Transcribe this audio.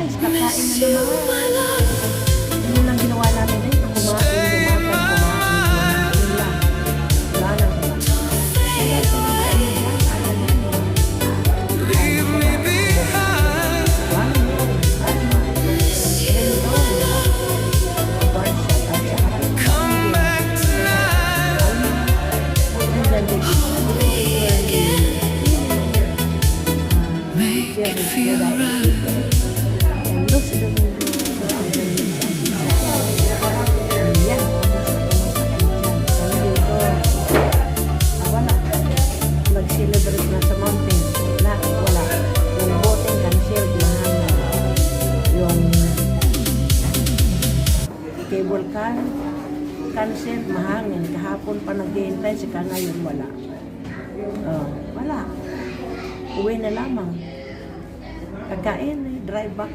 guys, kakain na naman. Ano lang ginawa namin dito? Kumain. Yun lang. Wala lang. Kaya kumain na yan. Leave me behind. Come back tonight. Make it feel right. Mag-celebrate na sa mountain. Wala. Yung boating cancelled, mahal na. Yung cable car, cancelled, mahal yan. Kahapon pa naghihintay, saka ngayon wala. Wala. Uwi na lamang. Kakain, drive back.